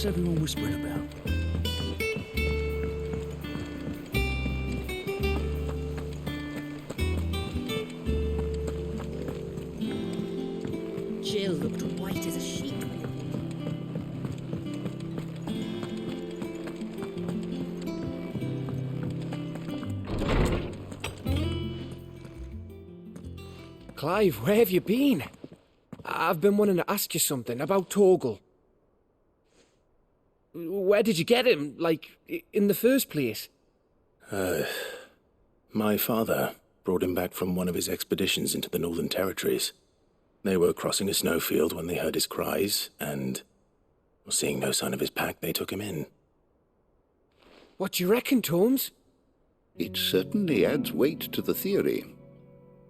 What's everyone whispering about? Jill looked white as a sheet. Clive, where have you been? I've been wanting to ask you something about Torgal. Where did you get him, like, in the first place? My father brought him back from one of his expeditions into the Northern Territories. They were crossing a snowfield when they heard his cries, and, seeing no sign of his pack, they took him in. What do you reckon, Tomes? It certainly adds weight to the theory.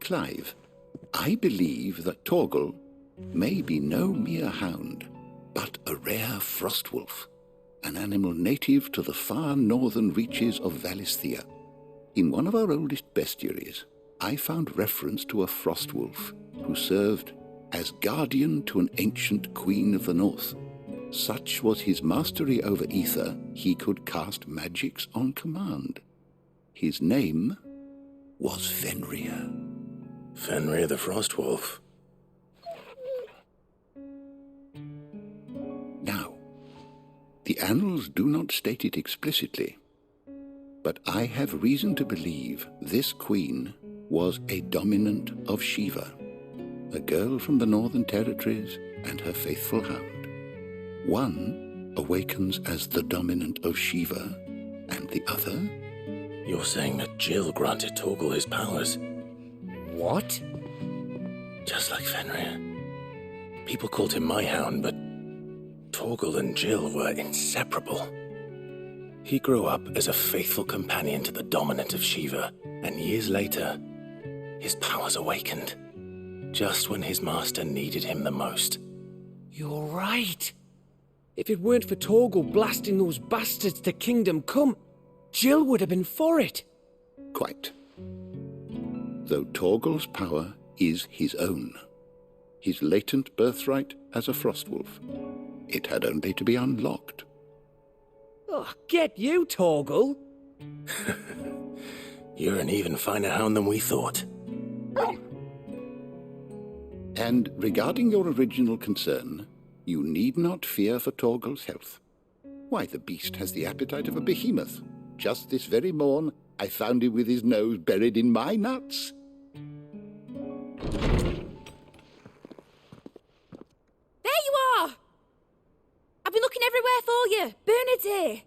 Clive, I believe that Torgal may be no mere hound, but a rare frostwolf, an animal native to the far northern reaches of Valisthea. In one of our oldest bestiaries, I found reference to a frostwolf who served as guardian to an ancient queen of the north. Such was his mastery over ether, he could cast magics on command. His name was Fenrir. Fenrir the Frostwolf. Now, the annals do not state it explicitly, but I have reason to believe this queen was a dominant of Shiva, a girl from the Northern Territories and her faithful hound. One awakens as the dominant of Shiva, and the other? You're saying that Jill granted Torgal his powers? What? Just like Fenrir. People called him my hound, but Torgal and Jill were inseparable. He grew up as a faithful companion to the dominant of Shiva, and years later, his powers awakened, just when his master needed him the most. You're right. If it weren't for Torgal blasting those bastards to Kingdom Come, Jill would have been for it. Quite. Though Torgal's power is his own, his latent birthright as a frostwolf. It had only to be unlocked. Oh, get you, Torgal. You're an even finer hound than we thought. And regarding your original concern, you need not fear for Torgal's health. Why, the beast has the appetite of a behemoth. Just this very morn, I found him with his nose buried in my nuts. There you are! I've been looking everywhere for you. Bernard's here.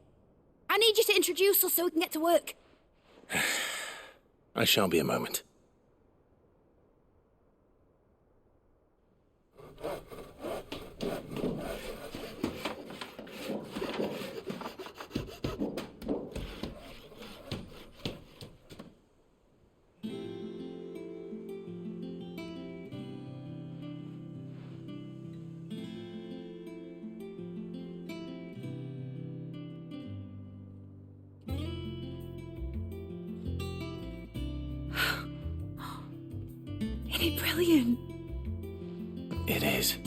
I need you to introduce us so we can get to work. I shall be a moment. Isn't it brilliant? It is.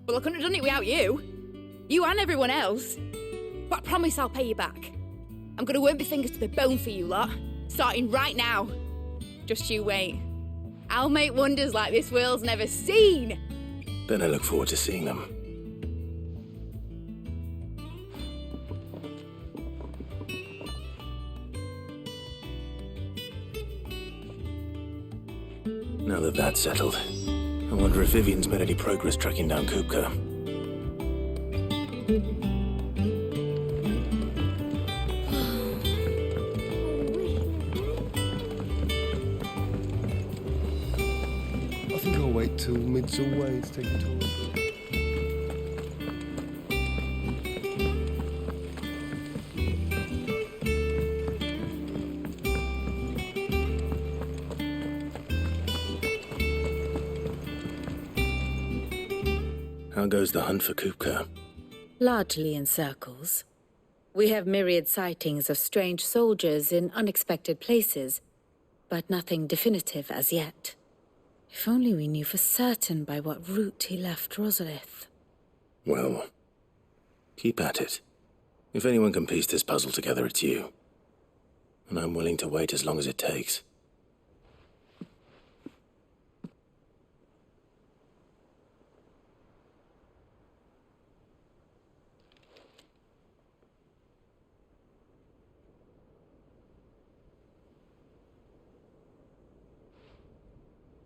Well, I couldn't have done it without you. You and everyone else. But I promise I'll pay you back. I'm going to work my fingers to the bone for you lot, starting right now. Just you wait. I'll make wonders like this world's never seen. Then I look forward to seeing them. Now that that's settled, I wonder if Vivian's made any progress tracking down Kupka. I think I'll wait till mid's away to take a tour. How goes the hunt for Kupka? Largely in circles. We have myriad sightings of strange soldiers in unexpected places, but nothing definitive as yet. If only we knew for certain by what route he left Rosalith. Well, Keep at it. If anyone can piece this puzzle together, it's you. And I'm willing to wait as long as it takes.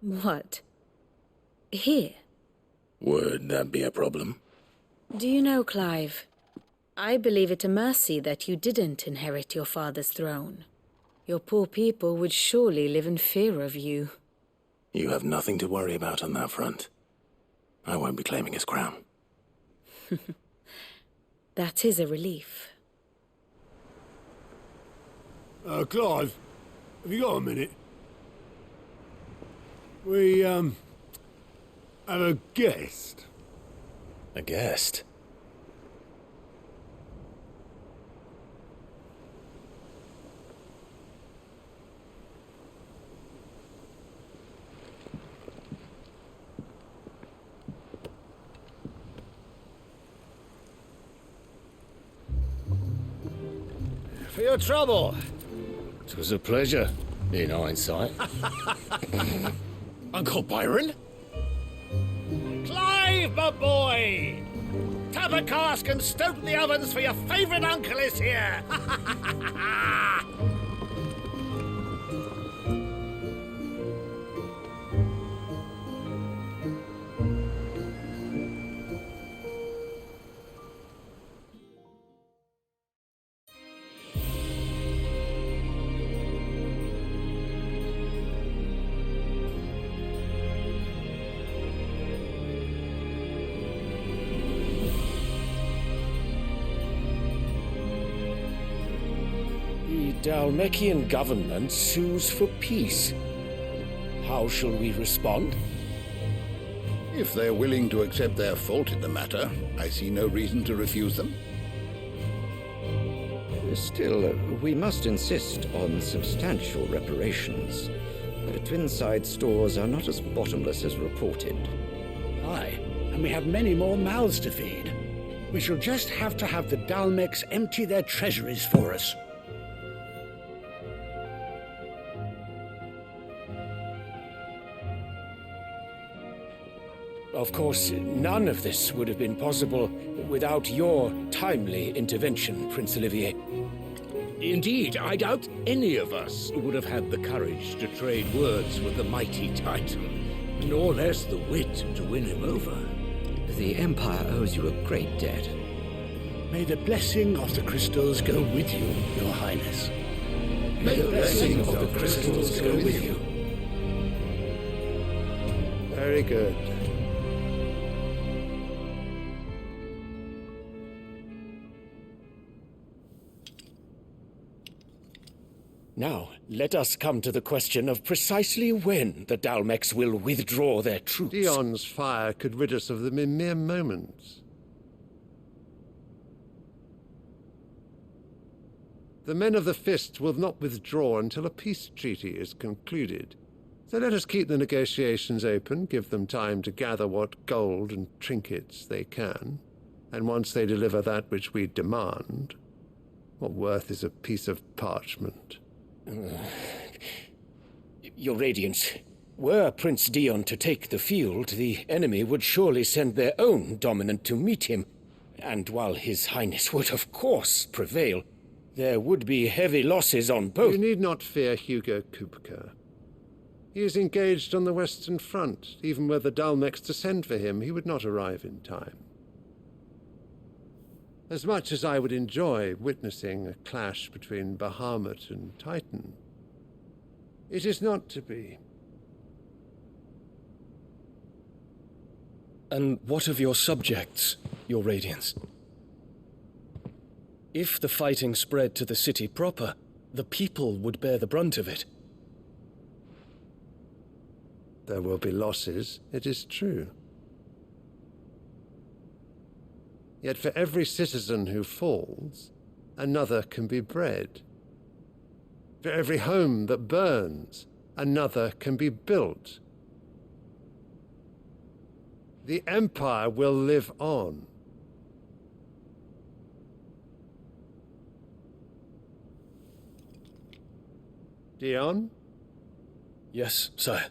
What? Here? Would that be a problem? Do you know, Clive, I believe it a mercy that you didn't inherit your father's throne. Your poor people would surely live in fear of you. You have nothing to worry about on that front. I won't be claiming his crown. That is a relief. Clive, have you got a minute? We, have a guest. A guest? For your trouble. It was a pleasure, in hindsight. Uncle Byron? Clive, my boy! Tap a cask and stoke the ovens, for your favourite uncle is here! The Dalmekian government sues for peace. How shall we respond? If they're willing to accept their fault in the matter, I see no reason to refuse them. Still, we must insist on substantial reparations. The Twinside stores are not as bottomless as reported. Aye, and we have many more mouths to feed. We shall just have to have the Dalmecs empty their treasuries for us. Of course, none of this would have been possible without your timely intervention, Prince Olivier. Indeed, I doubt any of us would have had the courage to trade words with the mighty Titan, nor less the wit to win him over. The Empire owes you a great debt. May the blessing of the crystals go with you, Your Highness. May the blessing of the crystals go with you. Very good. Now, let us come to the question of precisely when the Dalmecs will withdraw their troops. Dion's fire could rid us of them in mere moments. The men of the Fist will not withdraw until a peace treaty is concluded. So let us keep the negotiations open, give them time to gather what gold and trinkets they can, and once they deliver that which we demand, what worth is a piece of parchment? Your Radiance, were Prince Dion to take the field, the enemy would surely send their own dominant to meet him. And while His Highness would of course prevail, there would be heavy losses on both. You need not fear Hugo Kupka. He is engaged on the Western Front. Even were the Dalmecs to send for him, he would not arrive in time. As much as I would enjoy witnessing a clash between Bahamut and Titan, it is not to be. And what of your subjects, Your Radiance? If the fighting spread to the city proper, the people would bear the brunt of it. There will be losses, it is true. Yet for every citizen who falls, another can be bred. For every home that burns, another can be built. The Empire will live on. Dion? Yes, sire.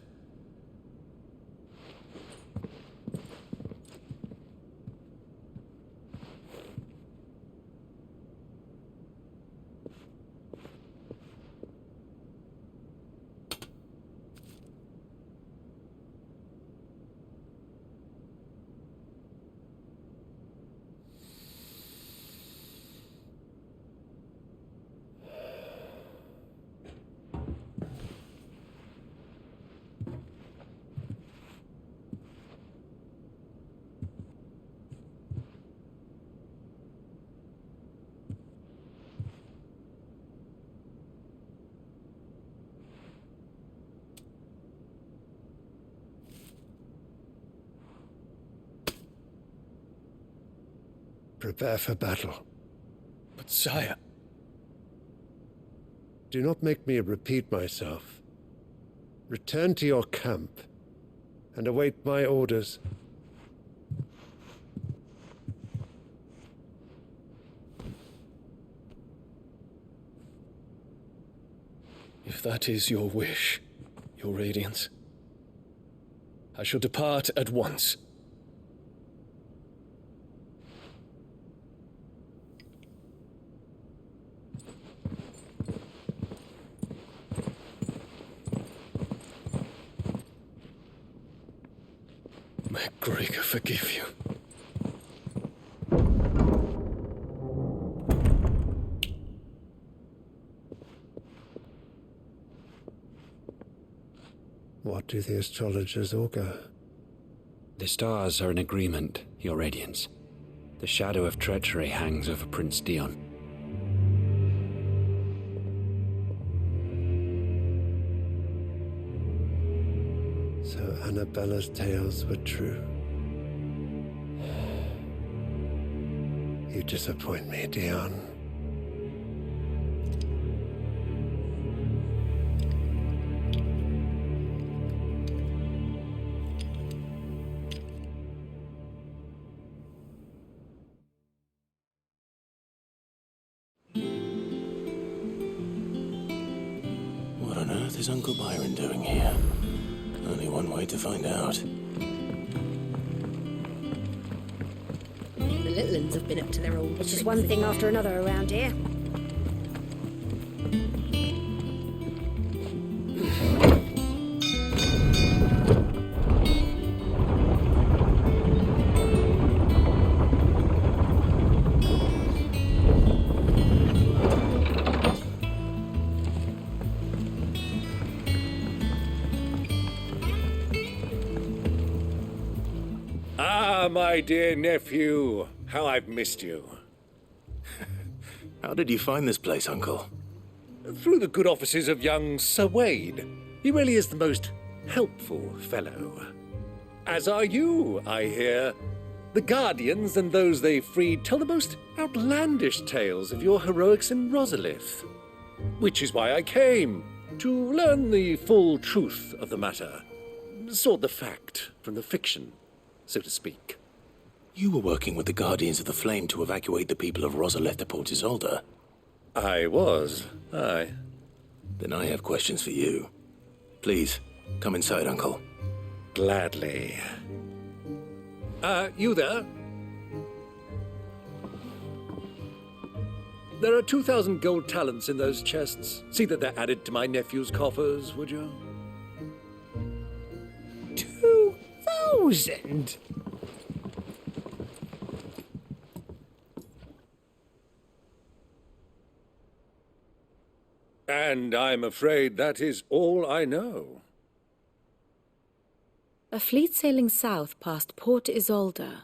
Prepare for battle. But sire... Do not make me repeat myself. Return to your camp and await my orders. If that is your wish, your Radiance, I shall depart at once. May Gregor forgive you. What do the astrologers augur? The stars are in agreement, Your Radiance. The shadow of treachery hangs over Prince Dion. So Annabella's tales were true. You disappoint me, Dion. What on earth is Uncle Byron doing here? Only one way to find out. The little ones have been up to their old It's just one thing after another around here. Ah, my dear nephew, how I've missed you. How did you find this place, Uncle? Through the good offices of young Sir Wade. He really is the most helpful fellow. As are you, I hear. The Guardians and those they freed tell the most outlandish tales of your heroics in Rosalith. Which is why I came, to learn the full truth of the matter. Sort the fact from the fiction, so to speak. You were working with the Guardians of the Flame to evacuate the people of Rosalith to Port Isolde. I was, aye. Then I have questions for you. Please, come inside, Uncle. Gladly. You there? There are 2,000 gold talents in those chests. See that they're added to my nephew's coffers, would you? 2,000? And I'm afraid that is all I know. A fleet sailing south past Port Isolde.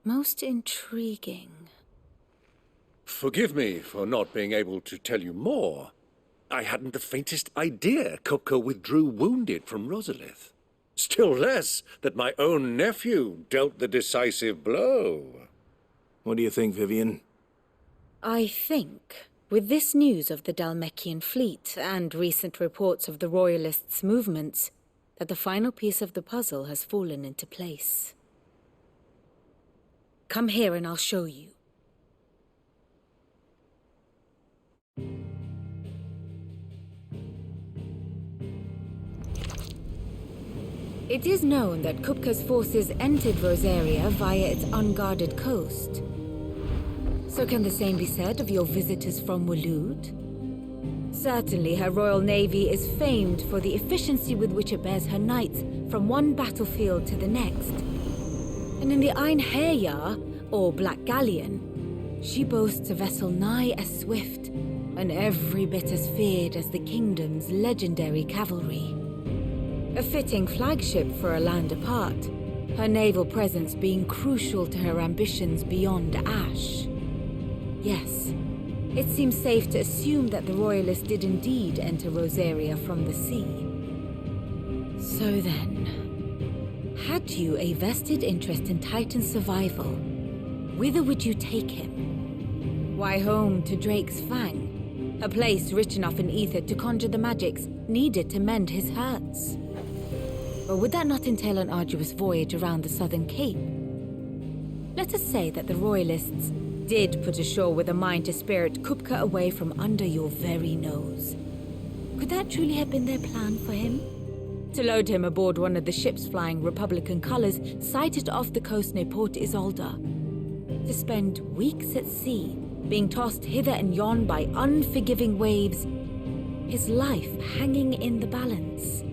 Most intriguing. Forgive me for not being able to tell you more. I hadn't the faintest idea Coco withdrew wounded from Rosalith. Still less that my own nephew dealt the decisive blow. What do you think, Vivian? I think, with this news of the Dhalmekian fleet and recent reports of the Royalists' movements, that the final piece of the puzzle has fallen into place. Come here and I'll show you. It is known that Kupka's forces entered Rosaria via its unguarded coast. So can the same be said of your visitors from Waloed? Certainly her royal navy is famed for the efficiency with which it bears her knights from one battlefield to the next. And in the Einherjar, or Black Galleon, she boasts a vessel nigh as swift and every bit as feared as the kingdom's legendary cavalry. A fitting flagship for a land apart, her naval presence being crucial to her ambitions beyond Ash. Yes, it seems safe to assume that the Royalists did indeed enter Rosaria from the sea. So then, had you a vested interest in Titan's survival, whither would you take him? Why, home to Drake's Fang, a place rich enough in ether to conjure the magics needed to mend his hurts. Or would that not entail an arduous voyage around the southern cape? Let us say that the Royalists did put ashore with a mind to spirit Kupka away from under your very nose. Could that truly have been their plan for him? To load him aboard one of the ships flying Republican colors sighted off the coast near Port Isolde. To spend weeks at sea, being tossed hither and yon by unforgiving waves, his life hanging in the balance.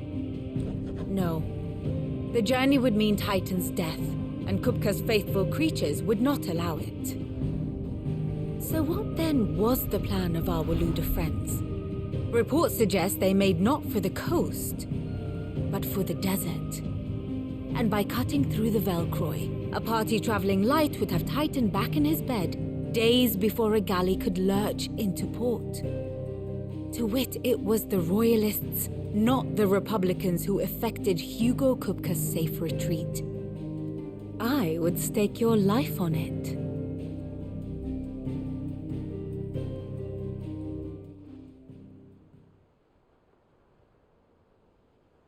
No. The journey would mean Titan's death, and Kupka's faithful creatures would not allow it. So what then was the plan of our Waluda friends? Reports suggest they made not for the coast, but for the desert. And by cutting through the Velcroy, a party traveling light would have Titan back in his bed days before a galley could lurch into port. To wit, it was the Royalists, not the Republicans, who effected Hugo Kupka's safe retreat. I would stake your life on it.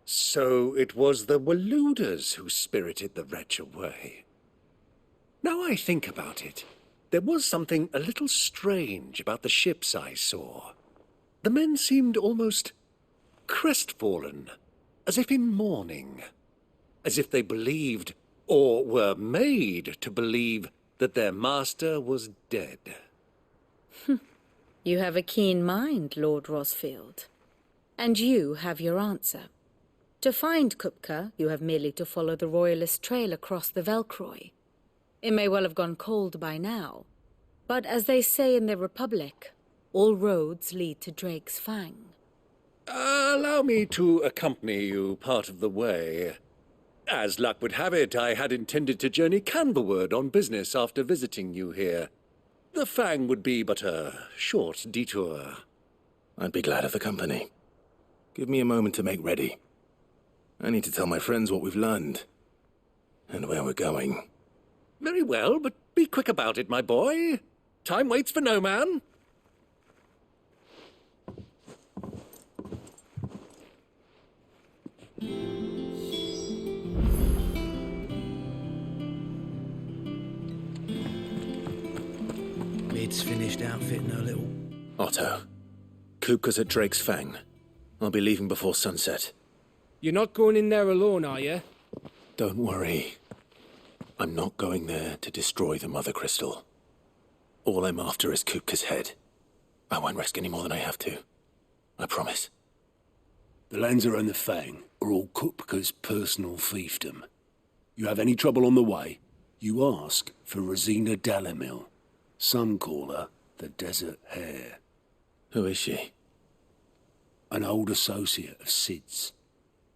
So it was the Waluders who spirited the wretch away. Now I think about it, there was something a little strange about the ships I saw. The men seemed almost crestfallen, as if in mourning, as if they believed, or were made to believe, that their master was dead. You have a keen mind, Lord Rosfield. And you have your answer. To find Kupka, you have merely to follow the Royalist trail across the Velcroy. It may well have gone cold by now, but as they say in the Republic, all roads lead to Drake's Fang. Allow me to accompany you part of the way. As luck would have it, I had intended to journey Canberward on business after visiting you here. The Fang would be but a short detour. I'd be glad of the company. Give me a moment to make ready. I need to tell my friends what we've learned, and where we're going. Very well, but be quick about it, my boy. Time waits for no man. Mid's finished outfitting her little... Otto, Kupka's at Drake's Fang. I'll be leaving before sunset. You're not going in there alone, are you? Don't worry. I'm not going there to destroy the Mother Crystal. All I'm after is Kupka's head. I won't risk any more than I have to. I promise. The Lancer and the Fang are all Kupka's personal fiefdom. You have any trouble on the way, you ask for Ruzena Dalimil. Some call her the Desert Hare. Who is she? An old associate of Sid's.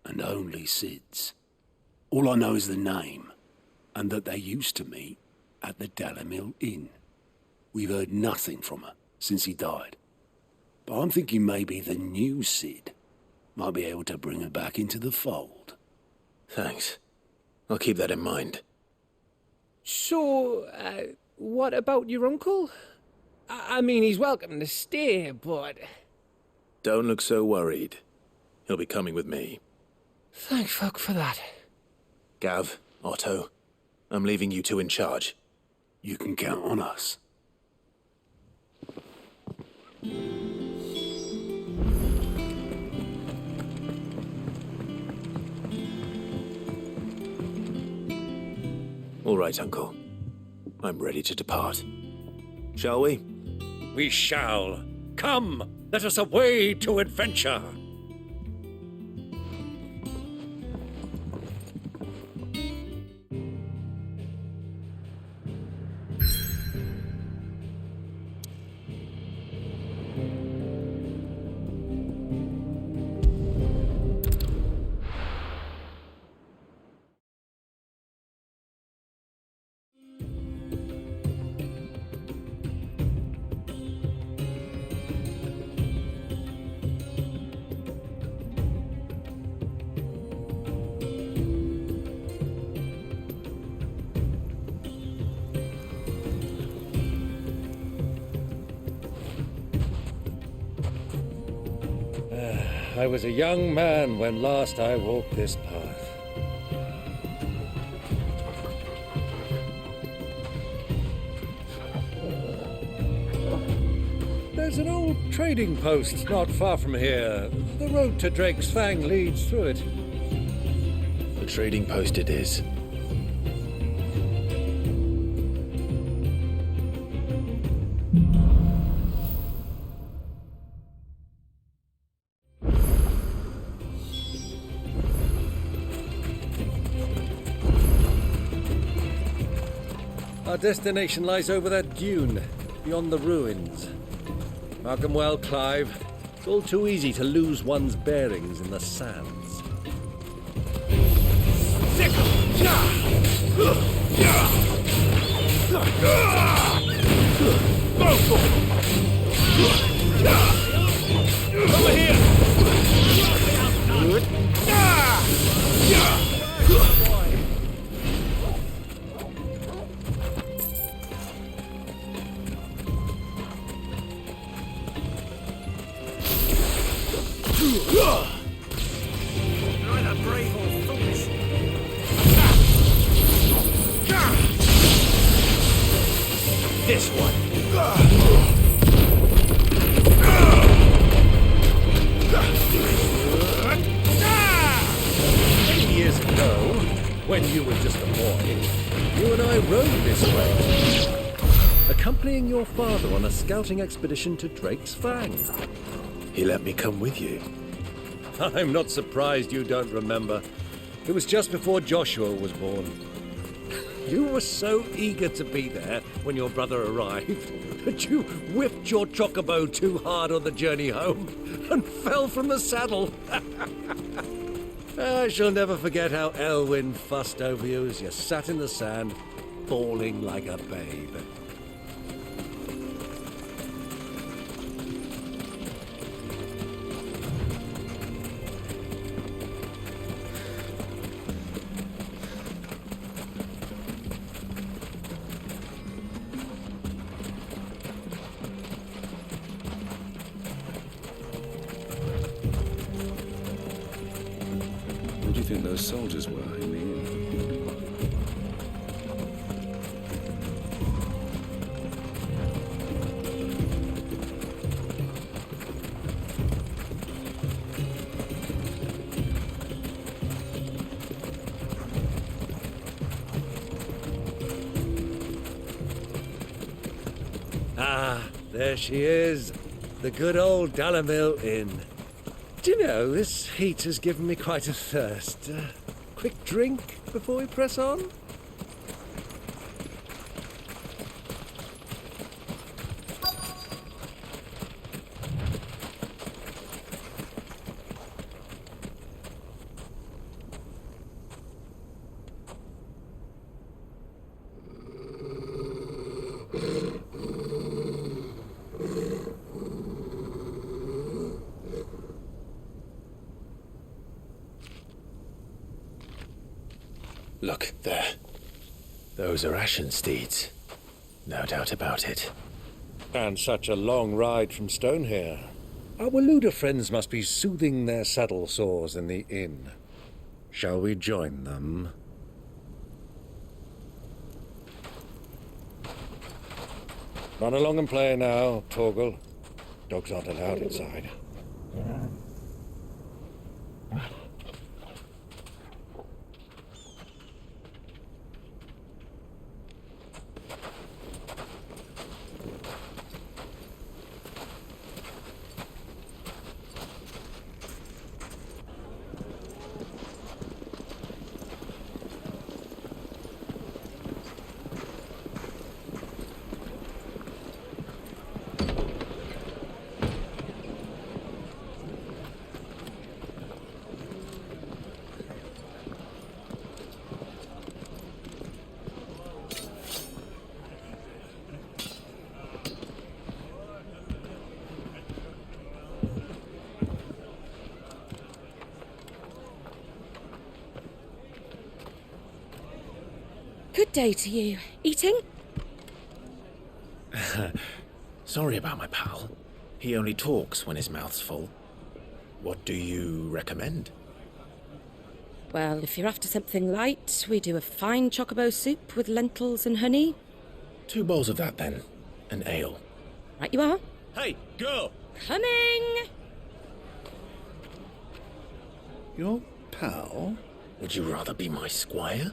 And only Sid's. All I know is the name, and that they used to meet at the Dalimil Inn. We've heard nothing from her since he died. But I'm thinking maybe the new Sid might be able to bring her back into the fold. Thanks. I'll keep that in mind. So, what about your uncle? I mean, he's welcome to stay, but... Don't look so worried. He'll be coming with me. Thank fuck for that. Gav, Otto, I'm leaving you two in charge. You can count on us. All right, Uncle. I'm ready to depart. Shall we? We shall. Come, let us away to adventure. I was a young man when last I walked this path. There's an old trading post not far from here. The road to Drake's Fang leads through it. The trading post it is. Our destination lies over that dune, beyond the ruins. Mark 'em well, Clive. It's all too easy to lose one's bearings in the sands. Over here! Either brave or foolish. This one. Many years ago, when you were just a boy, you and I rode this way, accompanying your father on a scouting expedition to Drake's Fang. He let me come with you. I'm not surprised you don't remember. It was just before Joshua was born. You were so eager to be there when your brother arrived that you whipped your chocobo too hard on the journey home and fell from the saddle. I shall never forget how Elwyn fussed over you as you sat in the sand, bawling like a babe. Who do you think those soldiers were in the inn? Ah, there she is. The good old Dalimil Inn. Do you know, this heat has given me quite a thirst. Quick drink before we press on? Look, there. Those are Ashen steeds. No doubt about it. And such a long ride from Stonehair. Our Waluda friends must be soothing their saddle sores in the inn. Shall we join them? Run along and play now, Torgal. Dogs aren't allowed inside. Good day to you. Eating? Sorry about my pal. He only talks when his mouth's full. What do you recommend? Well, if you're after something light, we do a fine chocobo soup with lentils and honey. 2 bowls of that, then. An ale. Right you are. Hey, girl! Coming! Your pal? Would you rather be my squire?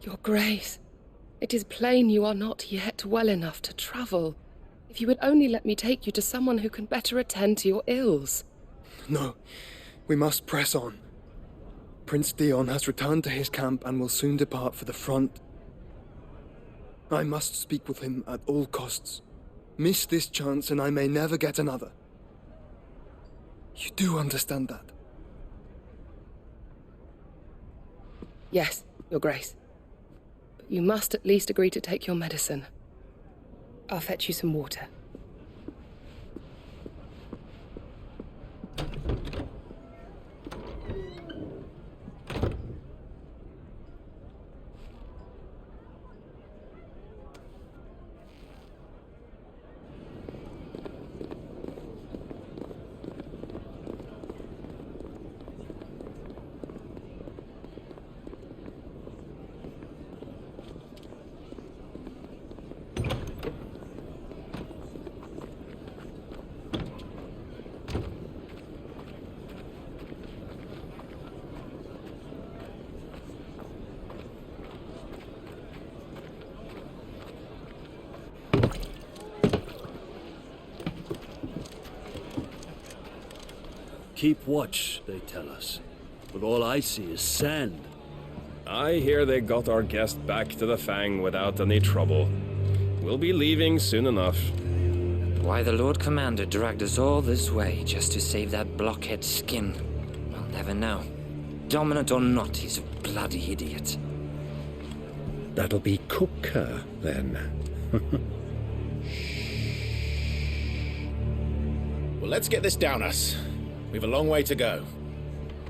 Your Grace, it is plain you are not yet well enough to travel. If you would only let me take you to someone who can better attend to your ills. No, we must press on. Prince Dion has returned to his camp and will soon depart for the front. I must speak with him at all costs. Miss this chance and I may never get another. You do understand that? Yes, Your Grace. But you must at least agree to take your medicine. I'll fetch you some water. Keep watch, they tell us. But all I see is sand. I hear they got our guest back to the Fang without any trouble. We'll be leaving soon enough. Why the Lord Commander dragged us all this way just to save that blockhead's skin, we'll never know. Dominant or not, he's a bloody idiot. That'll be Cooker, then. Well, let's get this down us. We've a long way to go.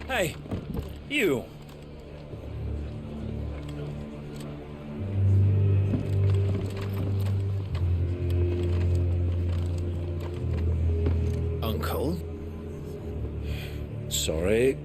Hey, you! Uncle? Sorry.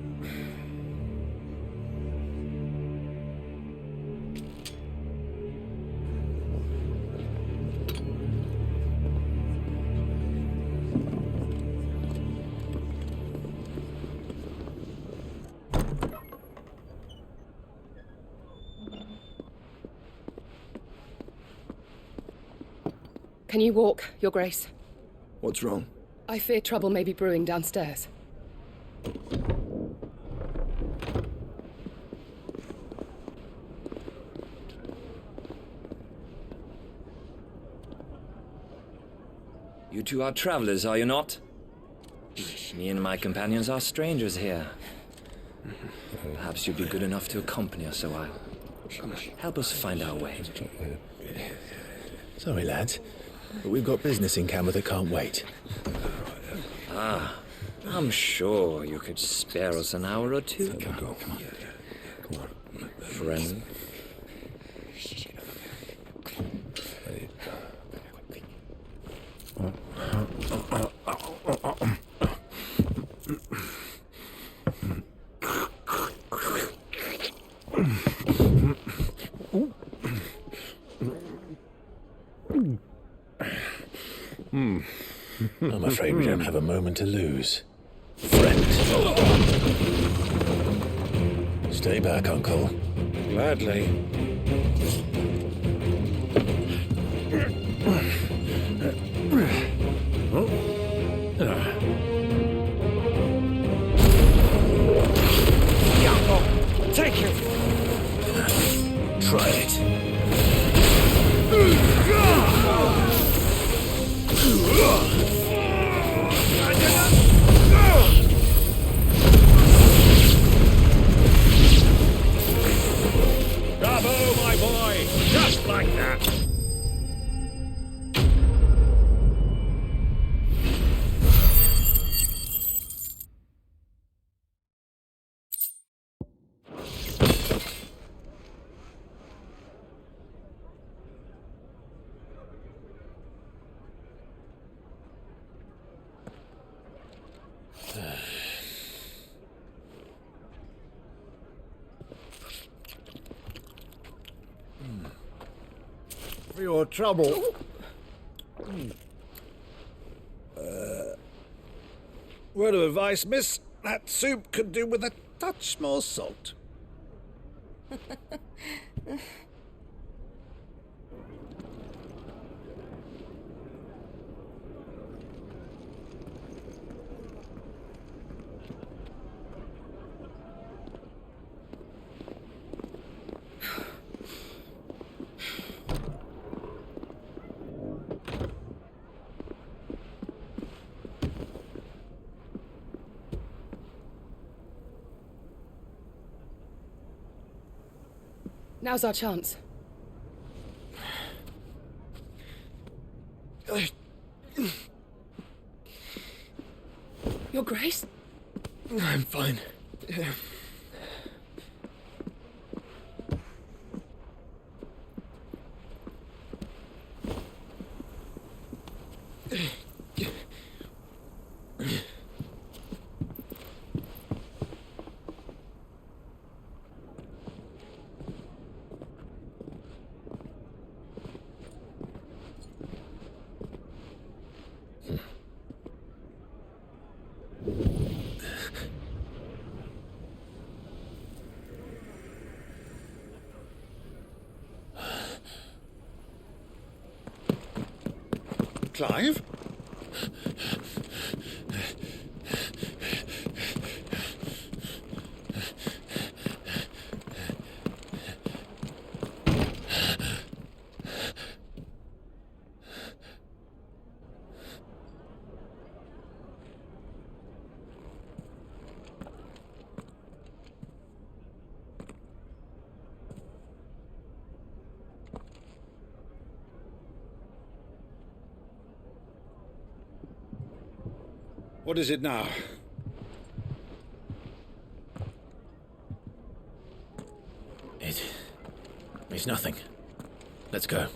Can you walk, Your Grace? What's wrong? I fear trouble may be brewing downstairs. You two are travelers, are you not? Me and my companions are strangers here. Perhaps you'd be good enough to accompany us a while. Help us find our way. Sorry, lads, but we've got business in camera that can't wait. Ah, I'm sure you could spare us an hour or two. Come on. Friend. I'm afraid we don't have a moment to lose. Friend. Stay back, Uncle. Gladly. Take him! Try it. Bravo, my boy! Just like that! For your trouble. Word of advice, miss. That soup could do with a touch more salt. Now's our chance. Your Grace? I'm fine. Clive? What is it now? It's nothing. Let's go.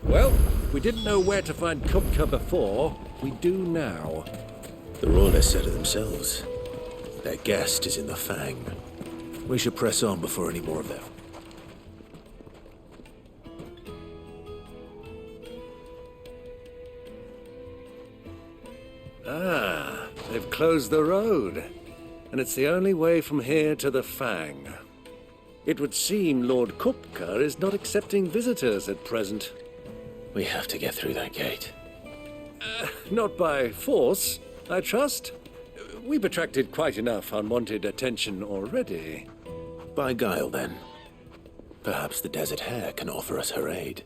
Well, we didn't know where to find Kupka before. We do now. The Royalists said it themselves. Their guest is in the Fang. We should press on before any more of them. Ah, they've closed the road. And it's the only way from here to the Fang. It would seem Lord Kupka is not accepting visitors at present. We have to get through that gate. Not by force, I trust. We've attracted quite enough unwanted attention already. By guile, then. Perhaps the Desert Hare can offer us her aid.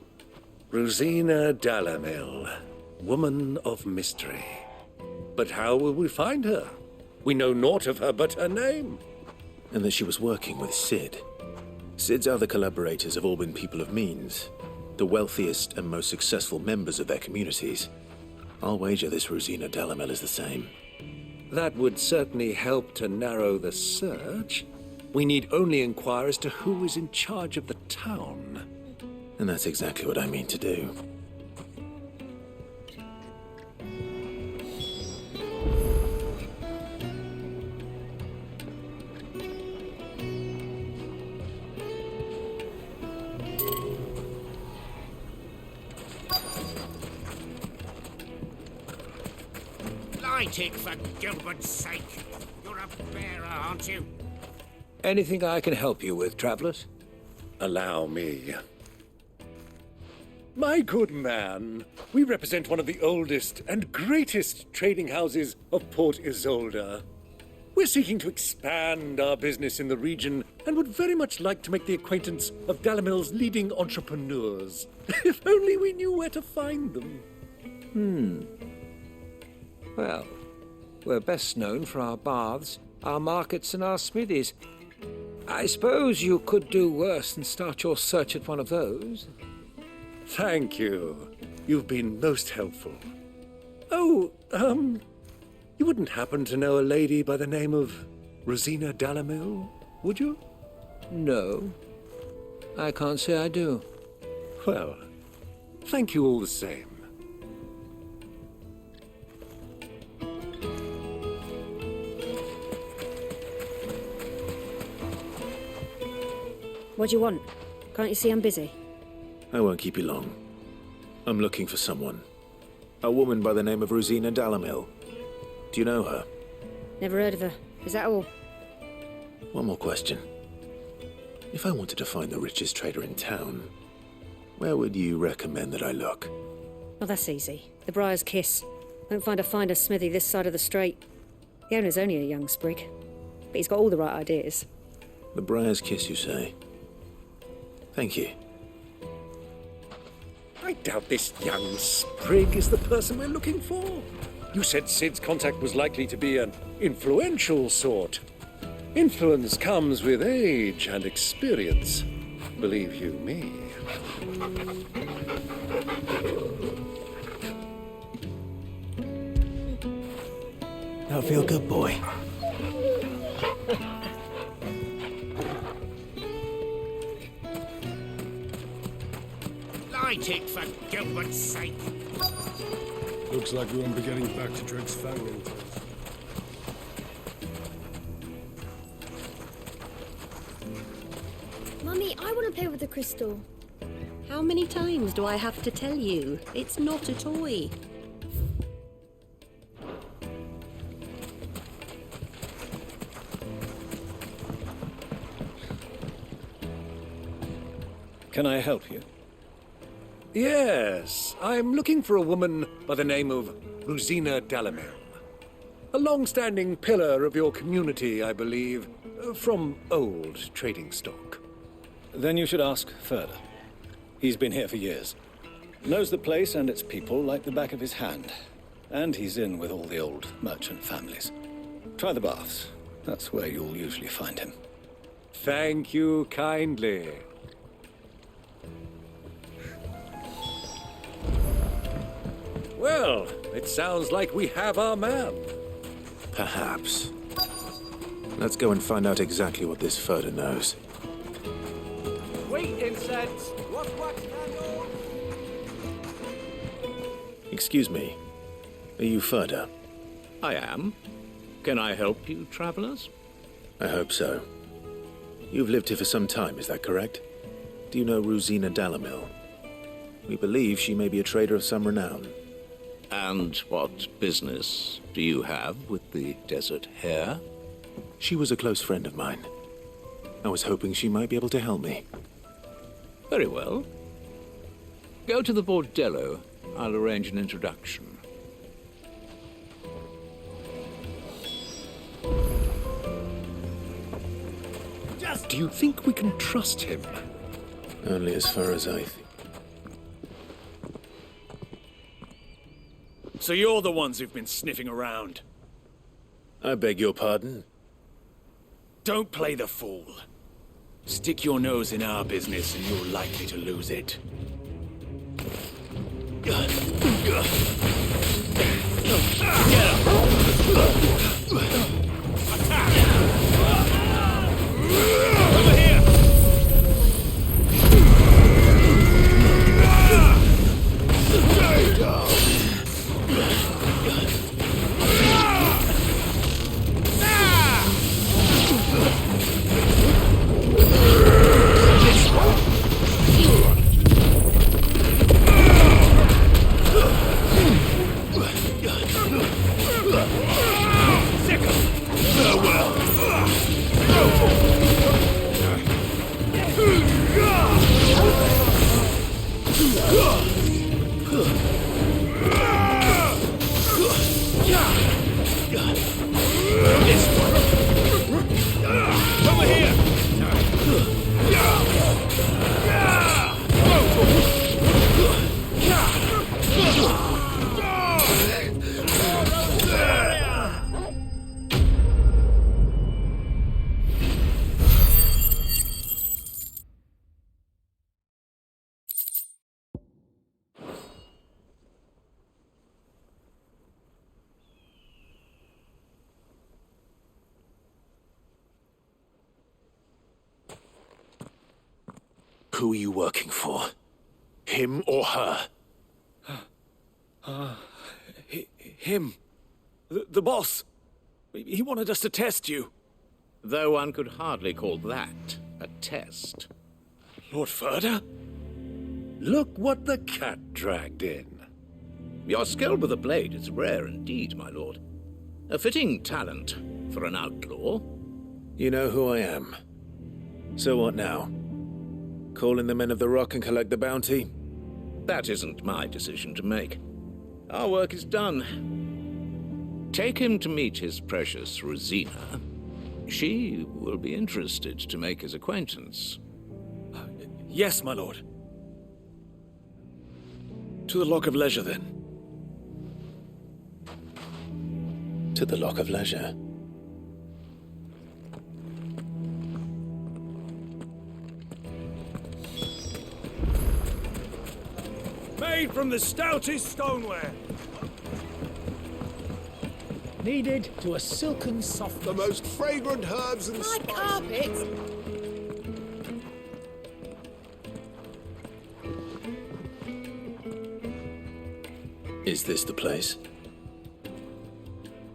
Ruzena Dalimil, woman of mystery. But how will we find her? We know naught of her but her name. And that she was working with Sid. Cid's other collaborators have all been people of means, the wealthiest and most successful members of their communities. I'll wager this Ruzena Dalimil is the same. That would certainly help to narrow the search. We need only inquire as to who is in charge of the town. And that's exactly what I mean to do. Light it, for Gilbert's sake. You're a bearer, aren't you? Anything I can help you with, travelers? Allow me. My good man, we represent one of the oldest and greatest trading houses of Port Isolde. We're seeking to expand our business in the region and would very much like to make the acquaintance of Dalimil's leading entrepreneurs. If only we knew where to find them. Well, we're best known for our baths, our markets, and our smithies. I suppose you could do worse than start your search at one of those. Thank you. You've been most helpful. Oh, you wouldn't happen to know a lady by the name of Ruzena Dalimil, would you? No. I can't say I do. Well, thank you all the same. What do you want? Can't you see I'm busy? I won't keep you long. I'm looking for someone. A woman by the name of Ruzena Dalimil. Do you know her? Never heard of her. Is that all? One more question. If I wanted to find the richest trader in town, where would you recommend that I look? Well, that's easy. The Briar's Kiss. Won't find a finer smithy this side of the strait. The owner's only a young sprig, but he's got all the right ideas. The Briar's Kiss, you say? Thank you. I doubt this young sprig is the person we're looking for. You said Cid's contact was likely to be an influential sort. Influence comes with age and experience, believe you me. That'll feel good, boy. Light it, for Gilbert's sake. Looks like we won't be getting back to Dreg's Fang in time. Mummy, I want to play with the crystal. How many times do I have to tell you? It's not a toy. Can I help you? Yes, I'm looking for a woman by the name of Ruzena Dalimil. A long-standing pillar of your community, I believe, from old trading stock. Then you should ask further. He's been here for years. Knows the place and its people like the back of his hand. And he's in with all the old merchant families. Try the baths. That's where you'll usually find him. Thank you kindly. Well, it sounds like we have our man. Perhaps. Let's go and find out exactly what this Furder knows. Wait, insects! What candle? Excuse me. Are you Furder? I am. Can I help you, travelers? I hope so. You've lived here for some time, is that correct? Do you know Ruzena Dalimil? We believe she may be a trader of some renown. And what business do you have with the Desert Hare? She was a close friend of mine. I was hoping she might be able to help me. Very well. Go to the bordello. I'll arrange an introduction. Do you think we can trust him? Only as far as I think. So you're the ones who've been sniffing around? I beg your pardon? Don't play the fool. Stick your nose in our business and you're likely to lose it. Who are you working for? Him or her? Him. The boss. He wanted us to test you. Though one could hardly call that a test. Lord Ferda? Look what the cat dragged in. Your skill with the blade is rare indeed, my lord. A fitting talent for an outlaw. You know who I am. So what now? Call in the Men of the Rock and collect the bounty? That isn't my decision to make. Our work is done. Take him to meet his precious Ruzena. She will be interested to make his acquaintance. Yes, my lord. To the Lock of Leisure, then. To the Lock of Leisure. Made from the stoutest stoneware. Kneaded to a silken softness. The most fragrant herbs and My spices. carpet! Is this the place?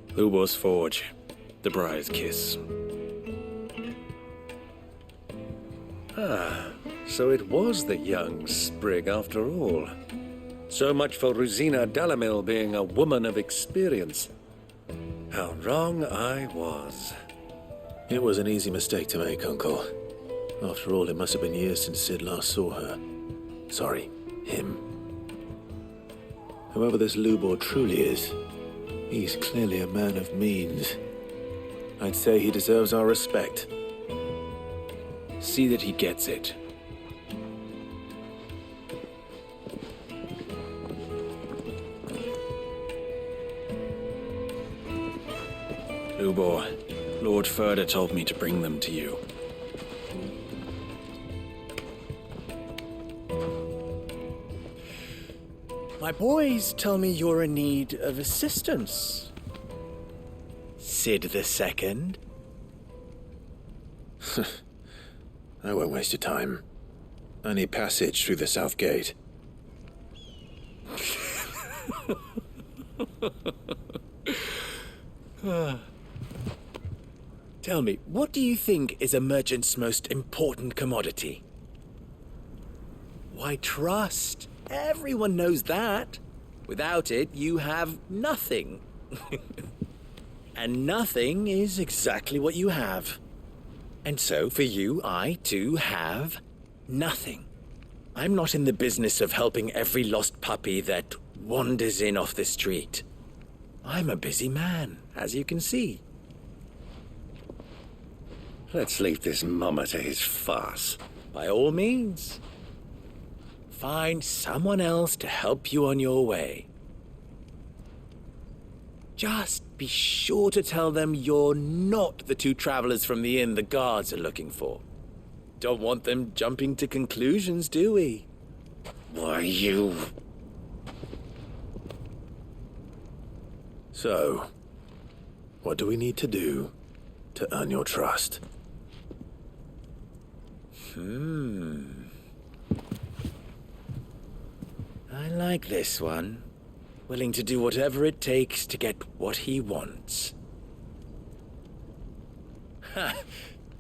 Ubor's Forge. The Briar's Kiss. Ah, so it was the young sprig after all. So much for Ruzena Dalimil being a woman of experience. How wrong I was. It was an easy mistake to make, Uncle. After all, it must have been years since Sid last saw her. Sorry, him. Whoever this Lubor truly is, he's clearly a man of means. I'd say he deserves our respect. See that he gets it. Lubor, Lord Ferda told me to bring them to you. My boys tell me you're in need of assistance. Sid the Second. I won't waste your time. I need passage through the south gate. Tell me, what do you think is a merchant's most important commodity? Why, trust. Everyone knows that. Without it, you have nothing. And nothing is exactly what you have. And so, for you, I, too, have nothing. I'm not in the business of helping every lost puppy that wanders in off the street. I'm a busy man, as you can see. Let's leave this mummer to his farce. By all means. Find someone else to help you on your way. Just be sure to tell them you're not the two travelers from the inn the guards are looking for. don't want them jumping to conclusions, do we? Why, you... So, what do we need to do to earn your trust? I like this one. Willing to do whatever it takes to get what he wants. Ha!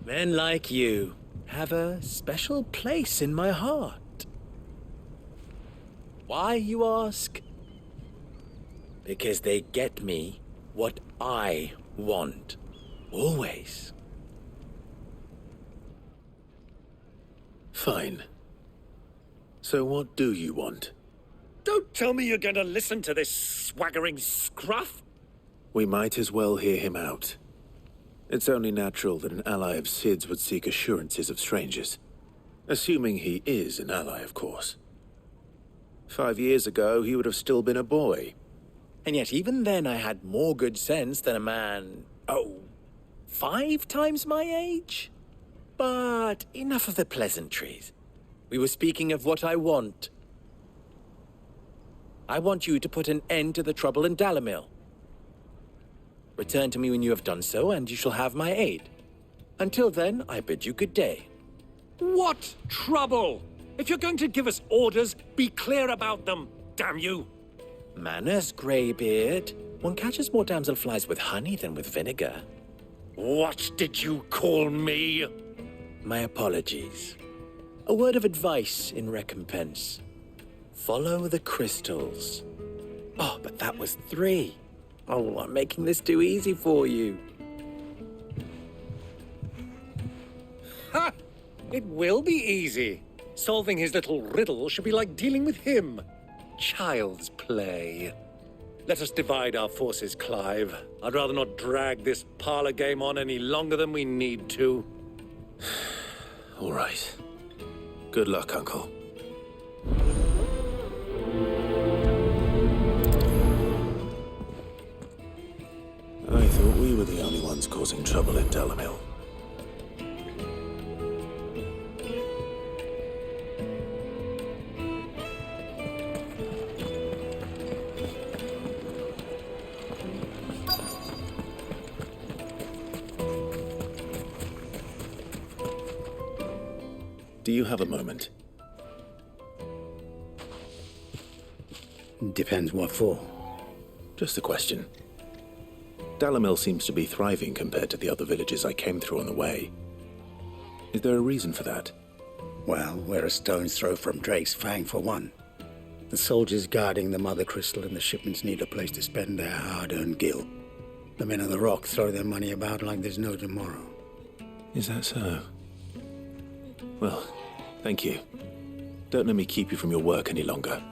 Men like you have a special place in my heart. Why, you ask? Because they get me what I want. Always. Fine. So what do you want? Don't tell me you're going to listen to this swaggering scruff! We might as well hear him out. It's only natural that an ally of Sid's would seek assurances of strangers. Assuming he is an ally, of course. 5 years ago, he would have still been a boy. And yet even then I had more good sense than a man, 5 times my age? But enough of the pleasantries. We were speaking of what I want. I want you to put an end to the trouble in Dalimil. Return to me when you have done so, and you shall have my aid. Until then, I bid you good day. What trouble? If you're going to give us orders, be clear about them, damn you! Manners, Greybeard. One catches more damselflies with honey than with vinegar. What did you call me? My apologies. A word of advice in recompense. Follow the crystals. Oh, but that was 3. Oh, I'm making this too easy for you. Ha! It will be easy. Solving his little riddle should be like dealing with him. Child's play. Let us divide our forces, Clive. I'd rather not drag this parlor game on any longer than we need to. All right. Good luck, Uncle. I thought we were the only ones causing trouble in Dalimil. Do you have a moment? Depends what for. Just a question. Dalimil seems to be thriving compared to the other villages I came through on the way. Is there a reason for that? Well, we're a stone's throw from Drake's Fang for one. The soldiers guarding the Mother Crystal and the shipments need a place to spend their hard-earned gil. The men of the Rock throw their money about like there's no tomorrow. Is that so? Well, thank you. Don't let me keep you from your work any longer.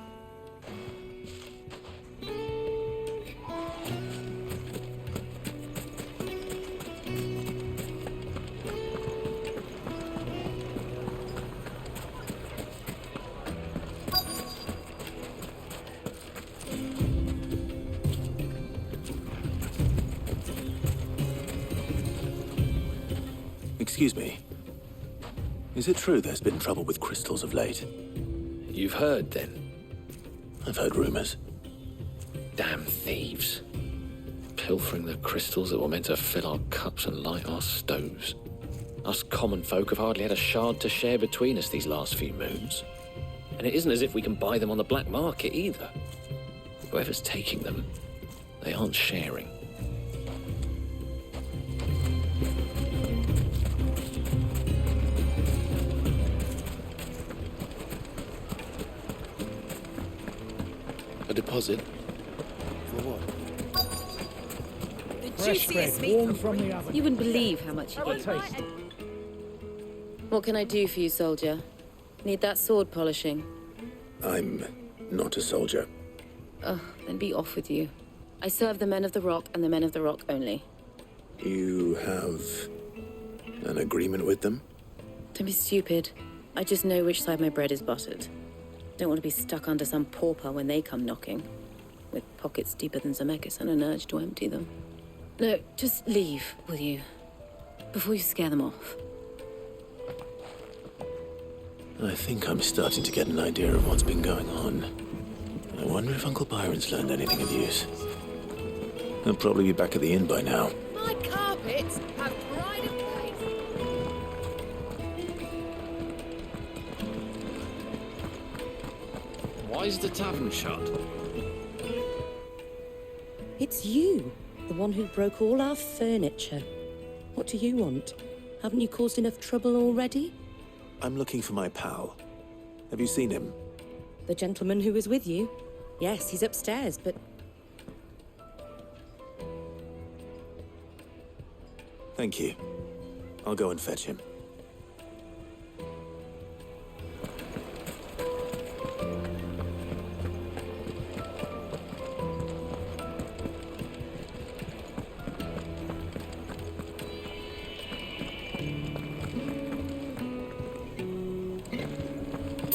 Excuse me. Is it true there's been trouble with crystals of late? You've heard, then? I've heard rumors. Damn thieves. Pilfering the crystals that were meant to fill our cups and light our stoves. Us common folk have hardly had a shard to share between us these last few moons. And it isn't as if we can buy them on the black market either. Whoever's taking them, they aren't sharing. A deposit? For what? Fresh bread, warm from the oven. You wouldn't believe how much he gave me. What can I do for you, soldier? Need that sword polishing? I'm not a soldier. Oh, then be off with you. I serve the men of the Rock and the men of the Rock only. You have an agreement with them? Don't be stupid. I just know which side my bread is buttered. Don't want to be stuck under some pauper when they come knocking, with pockets deeper than Zemeckis and an urge to empty them. No, just leave, will you? Before you scare them off. I think I'm starting to get an idea of what's been going on. I wonder if Uncle Byron's learned anything of use. He'll probably be back at the inn by now. My carpets have dried in place. Why is the tavern shut? It's you, the one who broke all our furniture. What do you want? Haven't you caused enough trouble already? I'm looking for my pal. Have you seen him? The gentleman who was with you? Yes, he's upstairs, but... Thank you. I'll go and fetch him.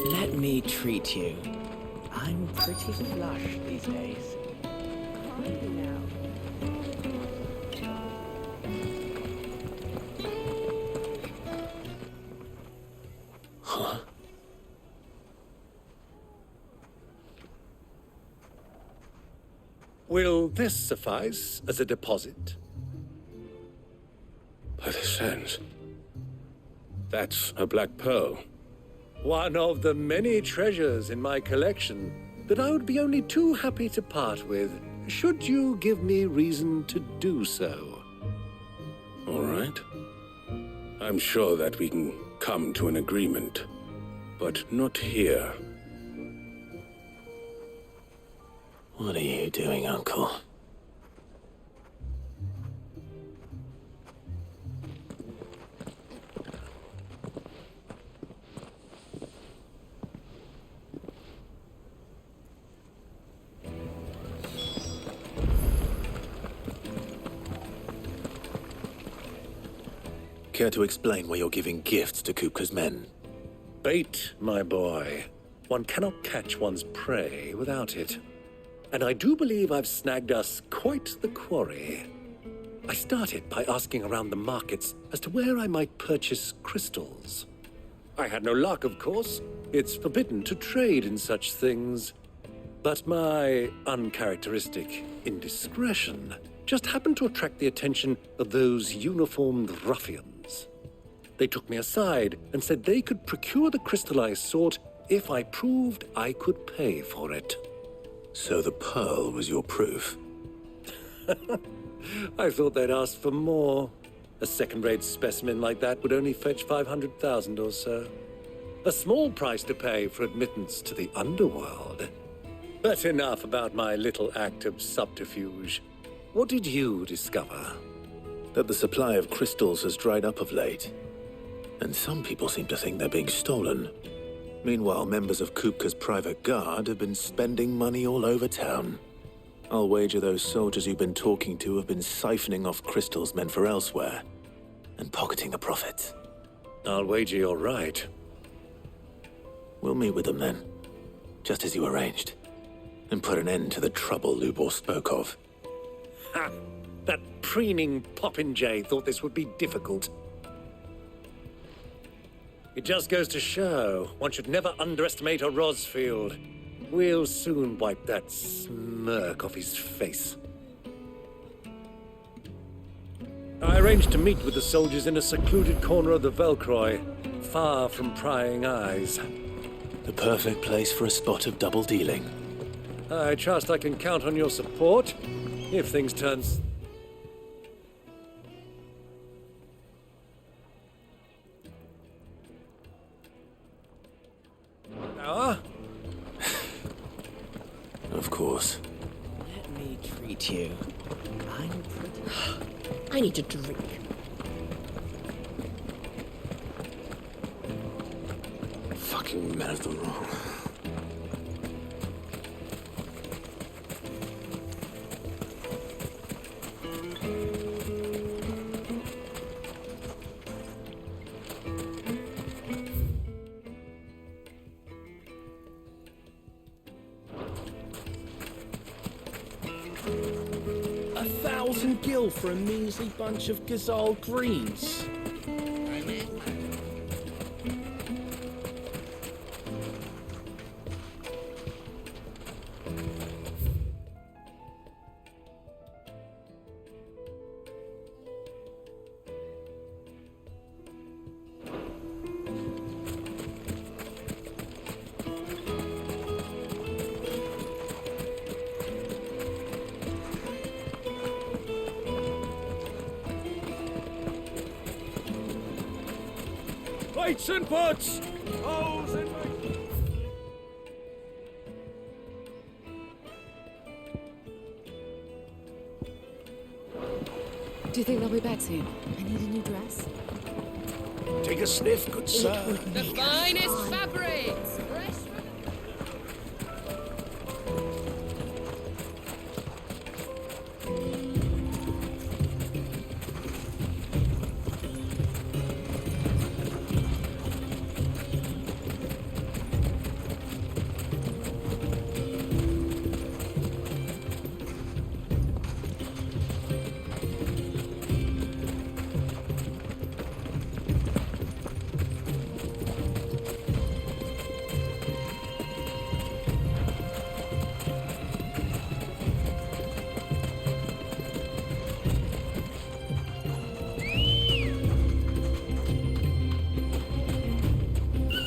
Let me treat you. I'm pretty flush these days. Huh? Will this suffice as a deposit? By the sands. That's a black pearl. One of the many treasures in my collection that I would be only too happy to part with, should you give me reason to do so. All right. I'm sure that we can come to an agreement, but not here. What are you doing, Uncle? Care to explain why you're giving gifts to Kupka's men? Bait, my boy. One cannot catch one's prey without it. And I do believe I've snagged us quite the quarry. I started by asking around the markets as to where I might purchase crystals. I had no luck, of course. It's forbidden to trade in such things. But my uncharacteristic indiscretion just happened to attract the attention of those uniformed ruffians. They took me aside and said they could procure the crystal I sought if I proved I could pay for it. So the pearl was your proof? I thought they'd ask for more. A second-rate specimen like that would only fetch 500,000 or so. A small price to pay for admittance to the underworld. But enough about my little act of subterfuge. What did you discover? That the supply of crystals has dried up of late. And some people seem to think they're being stolen. Meanwhile, members of Kupka's private guard have been spending money all over town. I'll wager those soldiers you've been talking to have been siphoning off crystals meant for elsewhere, and pocketing the profits. I'll wager you're right. We'll meet with them then, just as you arranged, and put an end to the trouble Lubor spoke of. Ha! That preening popinjay thought this would be difficult. It just goes to show one should never underestimate a Rosfield. We'll soon wipe that smirk off his face. I arranged to meet with the soldiers in a secluded corner of the Velcroy, far from prying eyes. The perfect place for a spot of double dealing. I trust I can count on your support if things turn... sour. Of course. Let me treat you. I'm pretty... I need a drink. Fucking men of the wrong. Gil for a measly bunch of Gazal greens. Weights and puts! Holes in my... Do you think they'll be back soon? I need a new dress. Take a sniff, good sir. The finest fabrics!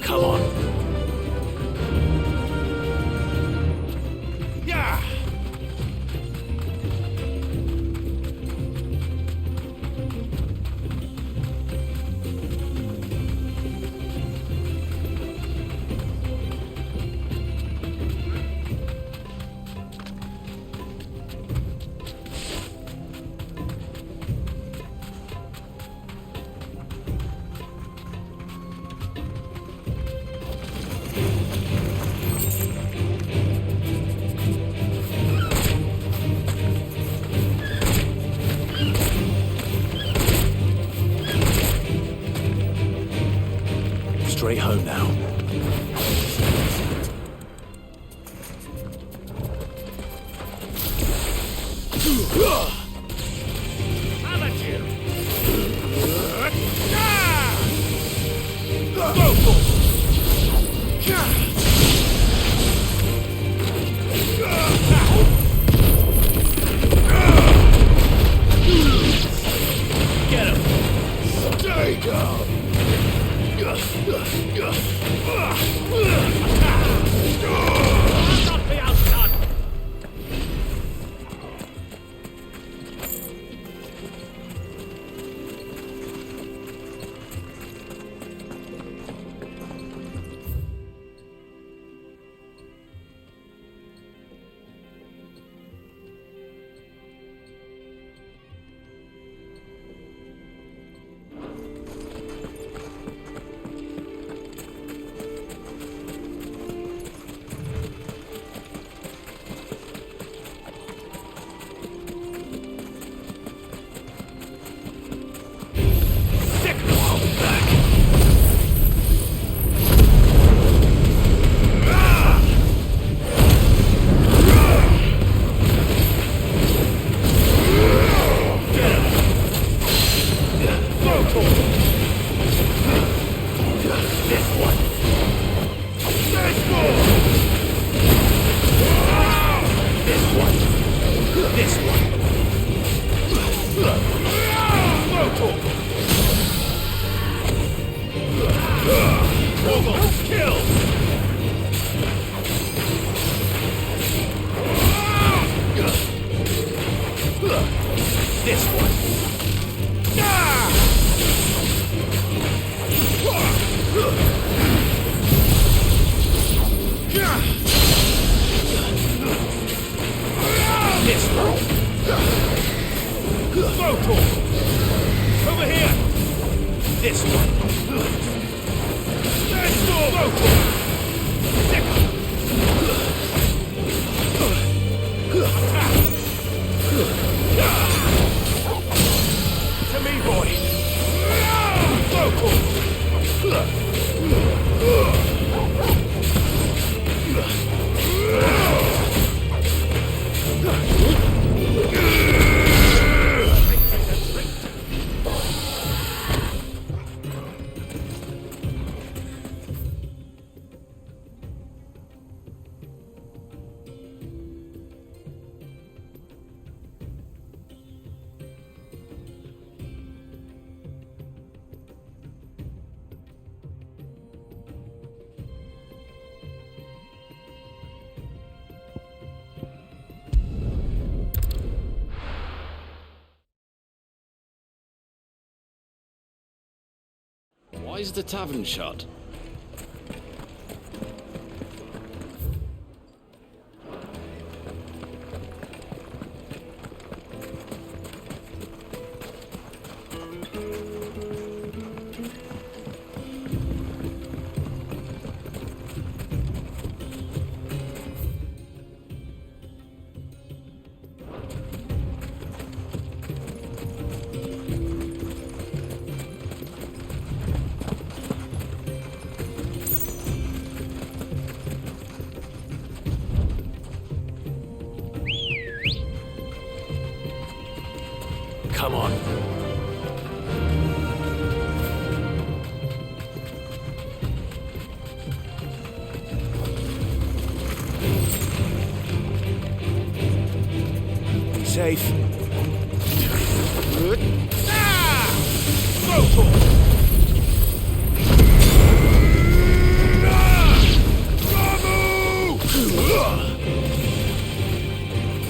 Come on. Yeah. Straight home now. Get him! Stay down! Not be outdone! Over here! This one! Let's go! To me, boy! Why is the tavern shut? Come on. Be safe. Go for it!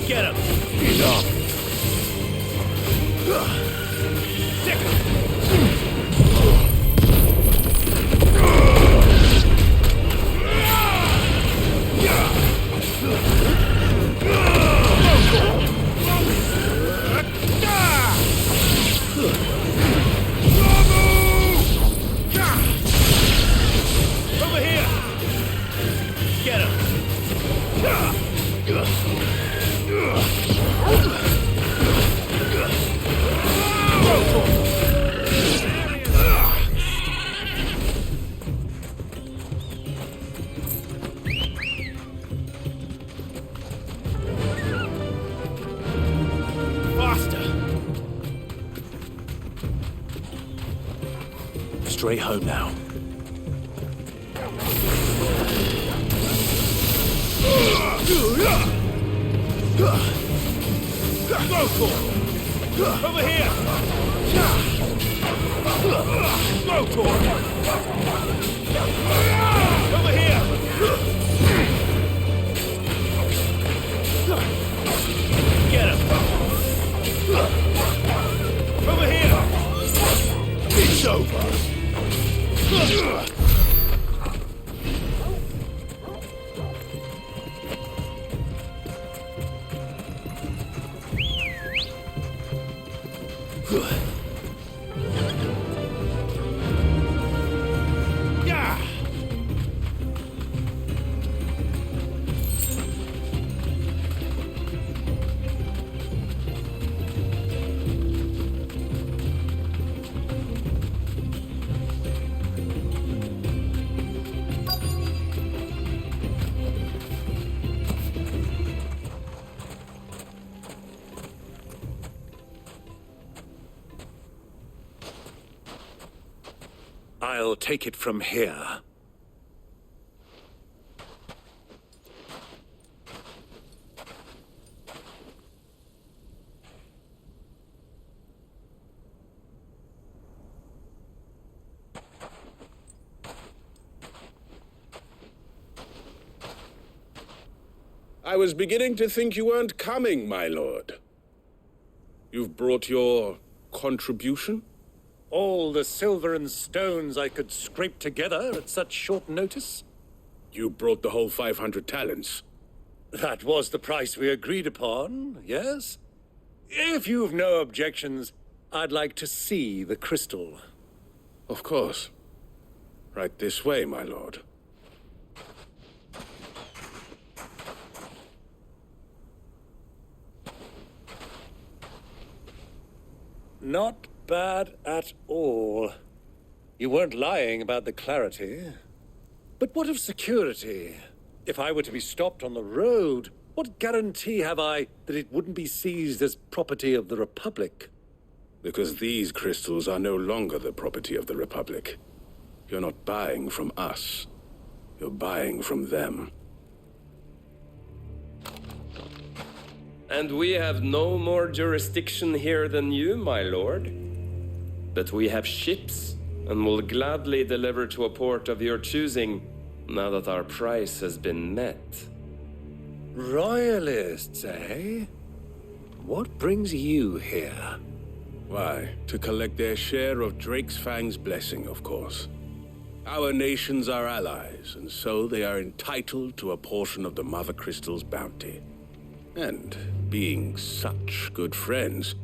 Get him! Enough! Over here! Get him! Straight home now. Go for it! Over here! Go for it! Over here! Get him! Over here! It's over! I'll take it from here. I was beginning to think you weren't coming, my lord. You've brought your contribution? All the silver and stones I could scrape together at such short notice? You brought the whole 500 talents. That was the price we agreed upon, yes? If you've no objections, I'd like to see the crystal. Of course. Right this way, my lord. Not bad at all. You weren't lying about the clarity. But what of security? If I were to be stopped on the road, what guarantee have I that it wouldn't be seized as property of the Republic? Because these crystals are no longer the property of the Republic. You're not buying from us. You're buying from them. And we have no more jurisdiction here than you, my lord. But we have ships, and will gladly deliver to a port of your choosing, now that our price has been met. Royalists, eh? What brings you here? Why, to collect their share of Drake's Fang's blessing, of course. Our nations are allies, and so they are entitled to a portion of the Mother Crystal's bounty. And, being such good friends,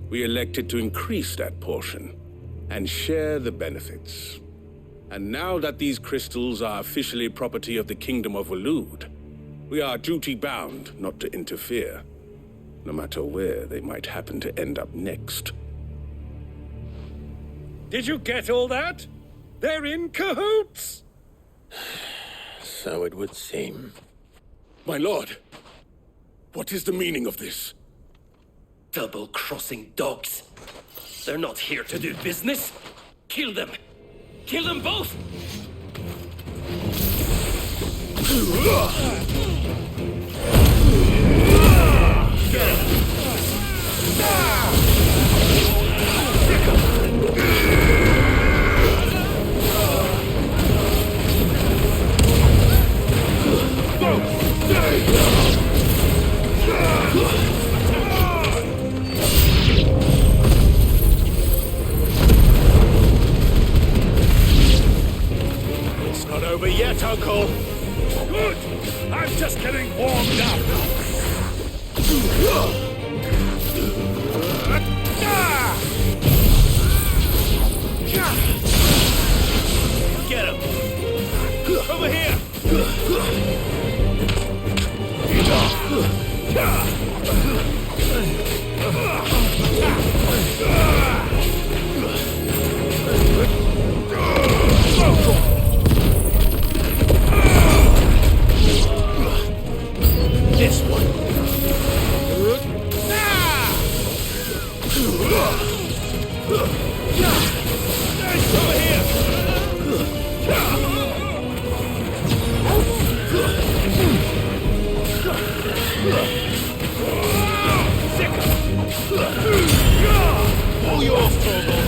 we elected to increase that portion and share the benefits. And now that these crystals are officially property of the Kingdom of Waloed, we are duty-bound not to interfere, no matter where they might happen to end up next. Did you get all that? They're in cahoots! So it would seem. My lord, what is the meaning of this? Double-crossing dogs. They're not here to do business. Kill them. Kill them both! It's not over yet, Uncle. Good! I'm just getting warmed up. Get him! Over here! This one. Over here! Pull you off, Torgal.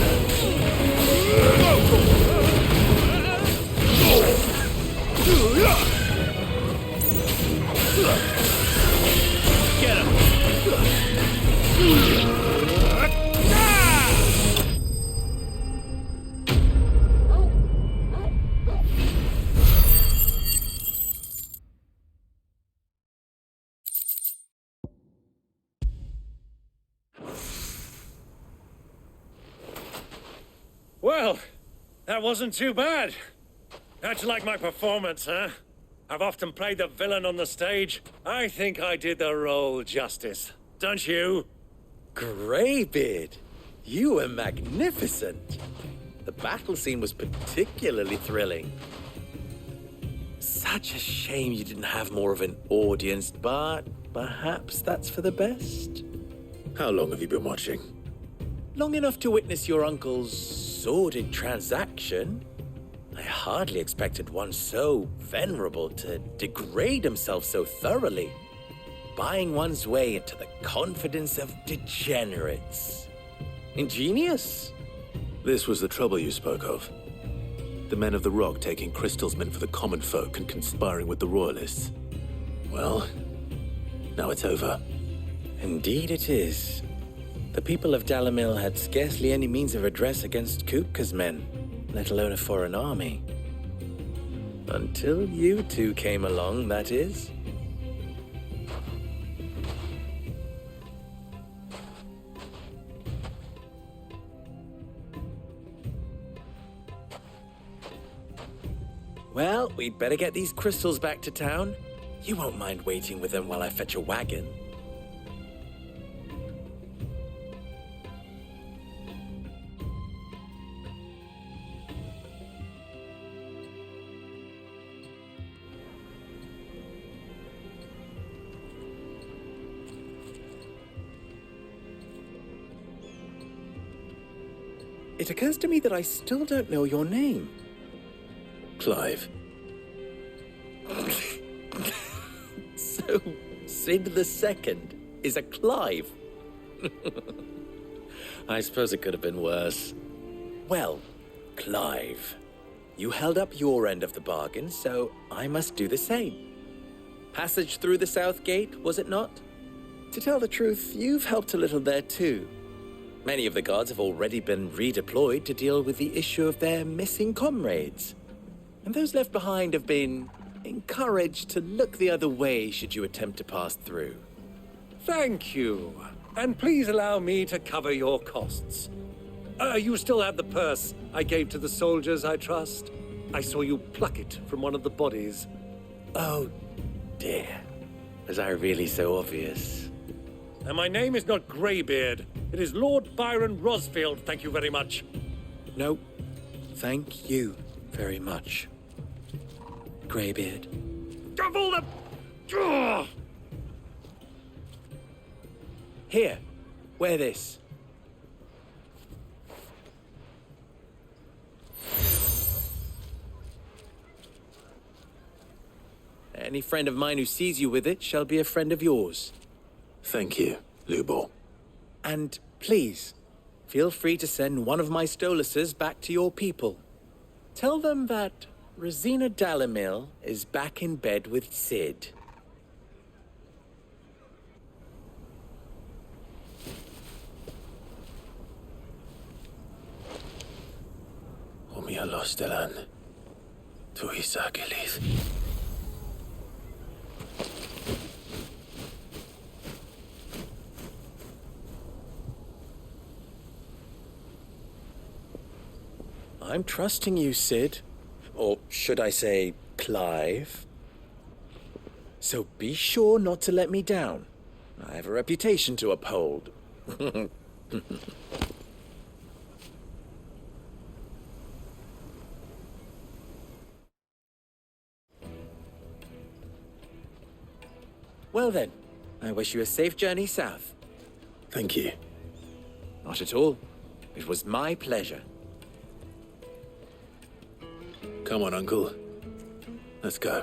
Get him! Well, that wasn't too bad. How'd you like my performance, huh? I've often played the villain on the stage. I think I did the role justice. Don't you? Greybeard, you were magnificent. The battle scene was particularly thrilling. Such a shame you didn't have more of an audience, but perhaps that's for the best. How long have you been watching? Long enough to witness your uncle's sordid transaction. I hardly expected one so venerable to degrade himself so thoroughly, buying one's way into the confidence of degenerates. Ingenious. This was the trouble you spoke of. The men of the Rock taking crystals meant for the common folk and conspiring with the Royalists. Well, now it's over. Indeed it is. The people of Dalimil had scarcely any means of redress against Kupka's men, let alone a foreign army. Until you two came along, that is. Well, we'd better get these crystals back to town. You won't mind waiting with them while I fetch a wagon. It occurs to me that I still don't know your name. Clive. So, Sid the Second is a Clive? I suppose it could have been worse. Well, Clive, you held up your end of the bargain, so I must do the same. Passage through the South Gate, was it not? To tell the truth, you've helped a little there too. Many of the guards have already been redeployed to deal with the issue of their missing comrades. And those left behind have been encouraged to look the other way should you attempt to pass through. Thank you. And please allow me to cover your costs. You still have the purse I gave to the soldiers, I trust? I saw you pluck it from one of the bodies. Oh, dear. Was I really so obvious? And my name is not Greybeard. It is Lord Byron Rosfield, thank you very much. No, thank you very much, Greybeard. Of all the... Ugh! Here, wear this. Any friend of mine who sees you with it shall be a friend of yours. Thank you, Lubor. And please, feel free to send one of my Stoluses back to your people. Tell them that Ruzena Dalimil is back in bed with Cid. Omia Lostelan. Tu Isaac I'm trusting you, Cid. Or should I say, Clive? So be sure not to let me down. I have a reputation to uphold. Well then, I wish you a safe journey south. Thank you. Not at all. It was my pleasure. Come on, Uncle. Let's go.